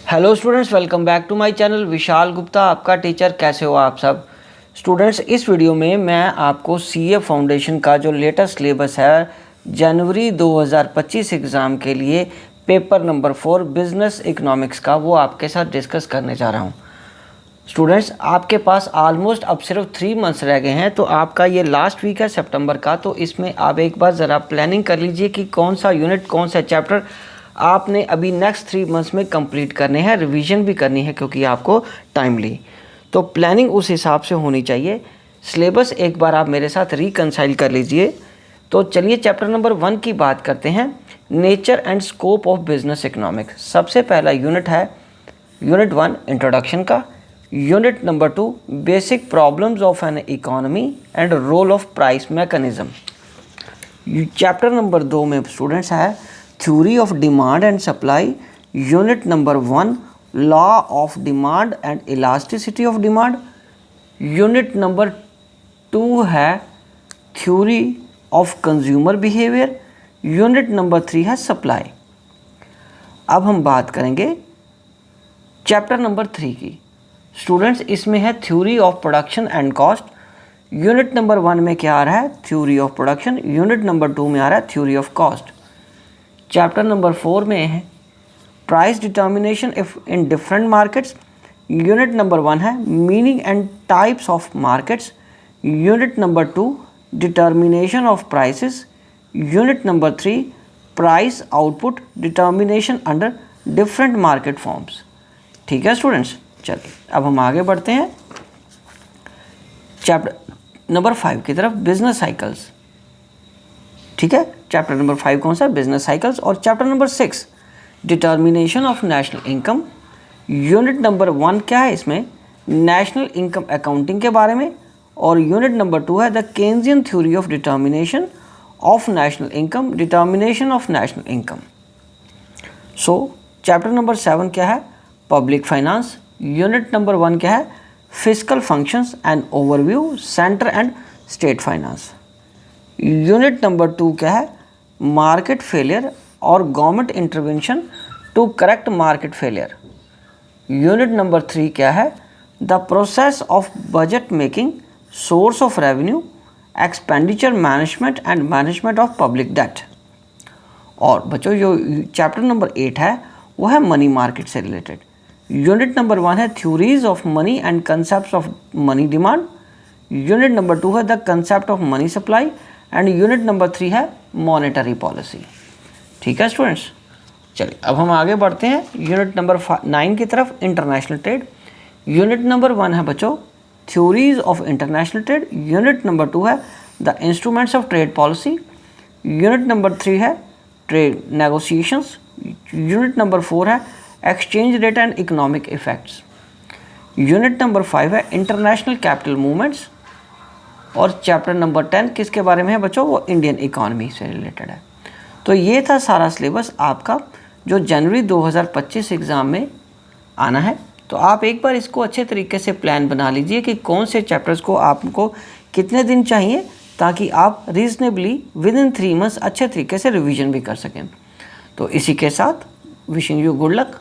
Hello students, welcome back to my channel. Vishal Gupta आपका teacher. कैसे हो आप सब स्टूडेंट्स? इस वीडियो में मैं आपको सीए फाउंडेशन का जो लेटेस्ट सिलेबस है जनवरी 2025 एग्ज़ाम के लिए पेपर नंबर 4 बिजनेस इकोनॉमिक्स का, वो आपके साथ डिस्कस करने जा रहा हूँ। स्टूडेंट्स, आपके पास ऑलमोस्ट अब सिर्फ 3 मंथ्स रह गए हैं, तो आपका ये लास्ट वीक है सितंबर का। तो इसमें आप एक बार ज़रा प्लानिंग कर लीजिए कि कौन सा यूनिट, कौन सा चैप्टर आपने अभी नेक्स्ट 3 मंथ्स में कंप्लीट करने हैं। रिवीजन भी करनी है क्योंकि आपको टाइमली, तो प्लानिंग उस हिसाब से होनी चाहिए। सिलेबस एक बार आप मेरे साथ रिकंसाइल कर लीजिए। तो चलिए चैप्टर नंबर 1 की बात करते हैं, nature and scope of business economics. सबसे पहला यूनिट है यूनिट 1 इंट्रोडक्शन का, unit number 2 basic problems of an economy and role of price mechanism. Chapter number 2 में स्टूडेंट्स है theory of demand and supply, unit number 1 law of demand and elasticity of demand, unit number 2 है theory of consumer behaviour, unit number 3 है supply. अब हम बात करेंगे chapter number 3 की। Students, इसमें है theory of production and cost. Unit number 1 में क्या आ रहा है? Theory of production. Unit number 2 में आ रहा है theory of cost. Chapter number 4 में है price determination if in different markets. Unit number 1 है meaning and types of markets. Unit number 2 determination of prices. Unit number 3 price output determination under different market forms. ठीक है students, चलिए अब हम आगे बढ़ते हैं चैप्टर नंबर 5 की तरफ, बिजनेस साइकिल्स। ठीक है, चैप्टर नंबर 5 कौन सा? Business cycles. और chapter number 6 determination of national income. Unit number 1 क्या है इसमें? नेशनल इनकम अकाउंटिंग के बारे में। और यूनिट नंबर 2 है the Keynesian theory of determination of national income, determination of national income. So chapter number 7 क्या है? Public finance. यूनिट नंबर 1 क्या है? Fiscal functions and overview, centre and state finance. Unit number 2 क्या है? Market failure और government intervention to correct market failure. Unit number 3 क्या है? The process of budget making, source of revenue, expenditure management and management of public debt. और बच्चों, जो chapter number 8 है वो है मनी मार्केट से रिलेटेड। यूनिट नंबर 1 है theories of money and concept of money demand. Unit number 2 है the concept of money supply. And unit number 3 है मॉनेटरी पॉलिसी। ठीक है स्टूडेंट्स, चलिए अब हम आगे बढ़ते हैं यूनिट नंबर 9 की तरफ, इंटरनेशनल ट्रेड। यूनिट नंबर 1 है बच्चों theories of international trade. Unit number 2 है the instruments of trade policy. Unit number 3 है ट्रेड नेगोशिएशंस। यूनिट नंबर 4 है exchange rate and economic effects. Unit number 5 है इंटरनेशनल कैपिटल मूवमेंट्स। और chapter number 10 किसके बारे में है बच्चों? वो इंडियन इकोनॉमी से रिलेटेड है। तो ये था सारा सिलेबस आपका जो जनवरी 2025 एग्ज़ाम में आना है। तो आप एक बार इसको अच्छे तरीके से प्लान बना लीजिए कि कौन से चैप्टर्स को आपको कितने दिन चाहिए, ताकि आप रीजनेबली विद इन 3 मंथ्स अच्छे तरीके से रिवीजन भी कर सकें। तो इसी के साथ विशिंग यू गुड लक।